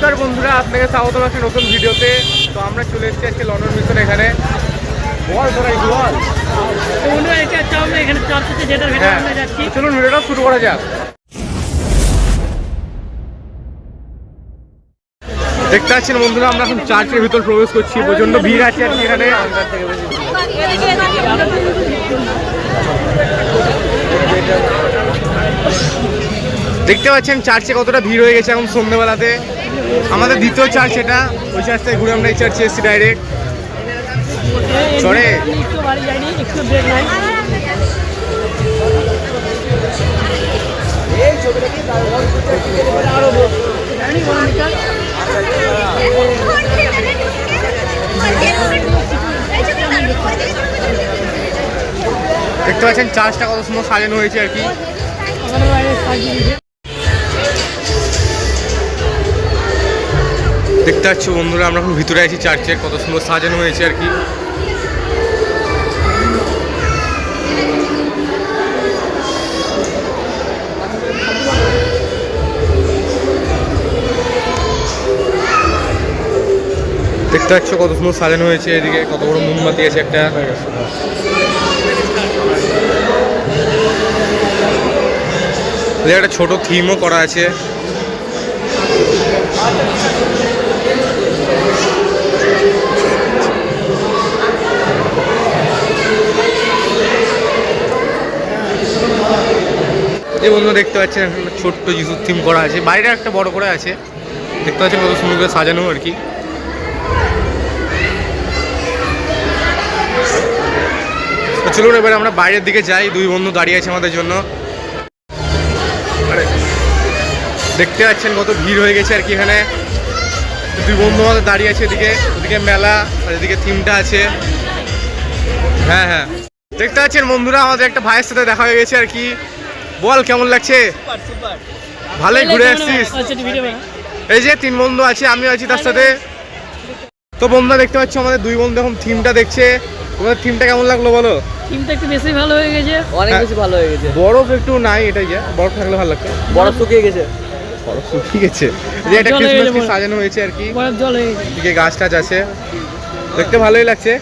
নমস্কার বন্ধুরা, আপনাকে স্বাগতম একটা নতুন ভিডিওতে। তো আমরা চলে এসেছি আজকে লন্ডন মিশন এখানে। বল তোরা এই বল। তো বন্ধুরা এটা হচ্ছে আমরা এখানে চার্চে যেটার ভেতরে আমরা যাচ্ছি। চলুন ভিডিওটা শুরু করা যাক। দেখতে পাচ্ছেন বন্ধুরা, আমরা এখন চার্চের ভিতর প্রবেশ করছি। প্রচন্ড ভিড় আছে আর এখানে। দেখতে পাচ্ছেন চার্চে কতটা ভিড় হয়ে গেছে এখন সন্ধ্যেবেলাতে। আমাদের দ্বিতীয় চার্চ এটা। ওই চার্চ থেকে ঘুরে আমরা এই চার্চে এসেছি ডাইরেক্ট। চড়ে দেখতে পাচ্ছেন চার্চটা কত সুন্দর সাজানো হয়েছে আর কি। দেখতে পাচ্ছ বন্ধুরা, আমরা এখন ভিতরে আছি চার্চের, কত সুন্দর সাজানো হয়েছে আর কি। দেখতে পাচ্ছ কত সুন্দর সাজানো হয়েছে। এদিকে কত বড় মোমবাতি আছে একটা। একটা ছোট থিমও করা আছে। এই বন্ধু দেখতে পাচ্ছেন একটা ছোট্ট যিশুর থিম করা আছে। বাইরে একটা বড় করে আছে। দেখতে পাচ্ছেন কত সুন্দর করে সাজানো আর কি। চলুন এবার আমরা বাইরের দিকে যাই। দুই বন্ধু দাঁড়িয়ে আছে আমাদের জন্য। দেখতে পাচ্ছেন কত ভিড় হয়ে গেছে আর কি এখানে। দুই বন্ধু আমাদের দাঁড়িয়ে আছে এদিকে। ওদিকে মেলা আর এদিকে থিমটা আছে। হ্যাঁ হ্যাঁ, দেখতে পাচ্ছেন বন্ধুরা, আমাদের একটা ভাইয়ের সাথে দেখা হয়ে গেছে আর কি। বল কেমন লাগছে? ভালোই ঘুরে আসছিস? এই যে তিন বন্ধু আছে, আমিও আছি তার সাথে। তো বন্ধুরা দেখতে পাচ্ছ আমাদের দুই বন্ধু এখন থিমটা দেখছে। তোমাদের থিমটা কেমন লাগলো বলো? থিমটা একটু বেশি ভালো হয়ে গেছে, অনেক বেশি ভালো হয়ে গেছে। বরফ একটু নাই, এটাই যে বরফ থাকলে ভালো লাগতো। বরফ শুকিয়ে গেছে। বরফ শুকিয়ে গেছে। যে এটা ক্রিসমাস কি সাজানো হয়েছে আর কি। বরফ জল হয়ে গেছে। এদিকে গাছ টাছ আছে, দেখতে ভালোই লাগছে।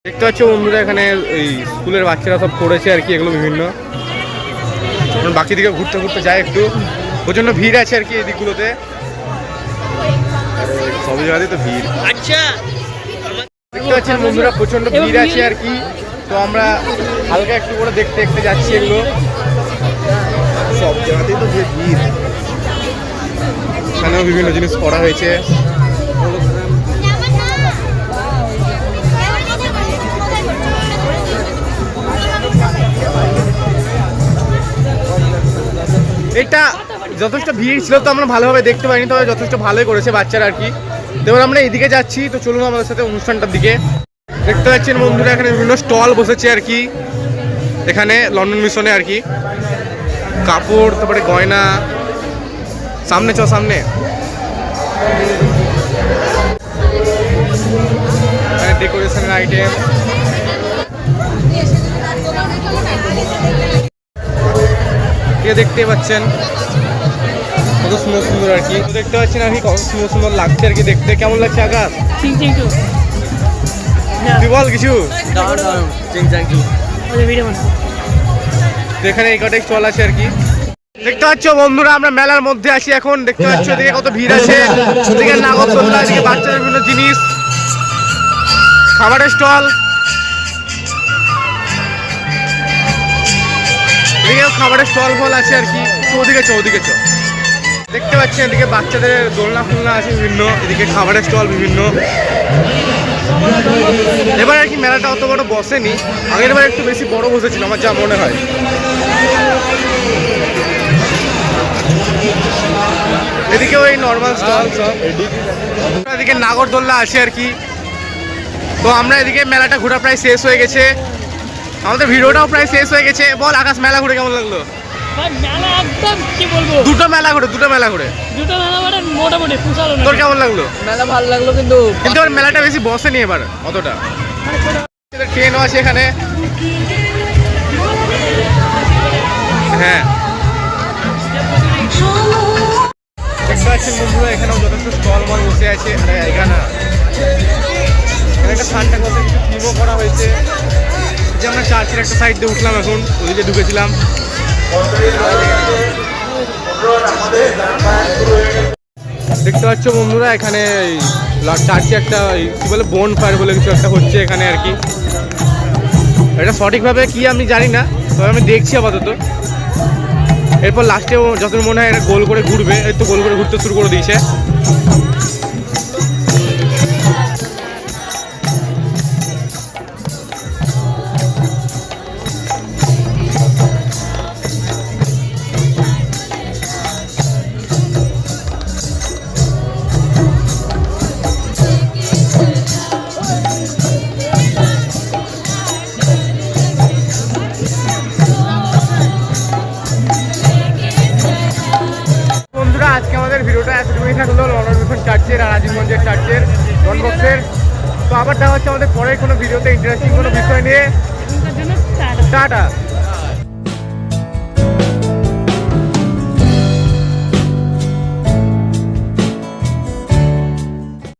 দেখতে পাচ্ছ বন্ধুরা, এখানে এই স্কুলের বাচ্চারা সব করেছে আর কি এগুলো বিভিন্ন। বাকি দিকে ঘুরতে ঘুরতে যায় একটু। প্রচন্ড ভিড় আছে আর কি এই দিকগুলোতে। সব জায়গাতেই তো ভিড়। আচ্ছা, দেখতে পাচ্ছেন বন্ধুরা, প্রচন্ড ভিড় আছে আর কি। তো আমরা হালকা একটু করে দেখতে দেখতে যাচ্ছি এগুলো। সব জায়গাতেই তো ভিড়। এখানেও বিভিন্ন জিনিস করা হয়েছে। এটা যথেষ্ট ভিড় ছিল তো আমরা ভালোভাবে দেখতে পাইনি, তবে যথেষ্ট ভালোই করেছে বাচ্চারা আর কি। এবার আমরা এদিকে যাচ্ছি, তো চলুন আমাদের সাথে অনুষ্ঠানটার দিকে। দেখতে পাচ্ছেন বন্ধুরা, এখানে বিভিন্ন স্টল বসেছে আর কি এখানে লন্ডন মিশনে আর কি। কাপড়, তারপরে গয়না। সামনে চ, সামনে ডেকোরেশনের আইটেম। দেখতে পাচ্ছেন কত সুন্দর সুন্দর আর কি। দেখতে পাচ্ছেন আর কি কত সুন্দর সুন্দর লাগছে আর কি দেখতে। কেমন লাগছে আকাশ? তুই বল কিছু। এখানে এই কটাই স্টল আছে আর কি। দেখতে পাচ্ছ বন্ধুরা, আমরা মেলার মধ্যে আছি এখন। দেখতে পাচ্ছ এদিকে কত ভিড় আছে। এদিকে নাগরদোলনা, এদিকে বাচ্চাদের বিভিন্ন জিনিস, খাবারের স্টল। এদিকে খাবারের স্টল ফল আছে আর কি। ওদিকে চ, ওদিকে চ। দেখতে পাচ্ছেন এদিকে বাচ্চাদের দোলনা ফোলনা আছে বিভিন্ন, এদিকে খাবারের স্টল বিভিন্ন। এবার আর কি মেলাটা অত বড় বসেনি, আগের বার একটু বেশি বড় বসেছিল আমার যা মনে হয়। এদিকে ওই নর্মাল স্টল সব। এদিকে নাগরদোলনা আছে আর কি। তো আমরা এদিকে মেলাটা ঘোরা প্রায় শেষ হয়ে গেছে, আমাদের ভিডিওটাও প্রায় শেষ হয়ে গেছে। বল আকাশ, মেলা ঘুরে কেমন লাগলো? দুটো মেলা ঘুরে মোটামুটি। তোর কেমন লাগলো? মেলা ভালো লাগলো, কিন্তু মেলাটা বেশি বসেনি এবার অতটা। ট্রেনও আছে এখানে। হ্যাঁ, দেখতে পাচ্ছেন বন্ধুরা এখানেও যথেষ্ট স্টল মল বসে আছে। আরে এখানে একটা সান্টা ক্লজের কিছু থিমও করা হয়েছে। যে আমরা চার্চের একটা সাইড দিয়ে উঠলাম, এখন ওদিকে ঢুকেছিলাম। দেখতে পাচ্ছ বন্ধুরা এখানে চার্চে একটা কি বলে বোন ফায়ার বলে কিছু একটা হচ্ছে এখানে আর কি। এটা সঠিকভাবে কি আমি জানি না, তবে আমি দেখছি আপাতত। এরপর লাস্টে যত মনে হয় এটা গোল করে ঘুরবে, এই তো গোল করে ঘুরতে শুরু করে দিয়েছে। বন্ধুরা আজকে আমাদের ভিডিওটা এতটুকুই থাকলো লন্ডন মিশন চার্চের আর আজিমগঞ্জের চার্চের ডনবক্সের। তো আবার দেখা হচ্ছে আমাদের পরে কোনো ভিডিওতে ইন্টারেস্টিং কোনো বিষয় নিয়ে। এখনকার জন্য টাটা। টাটা।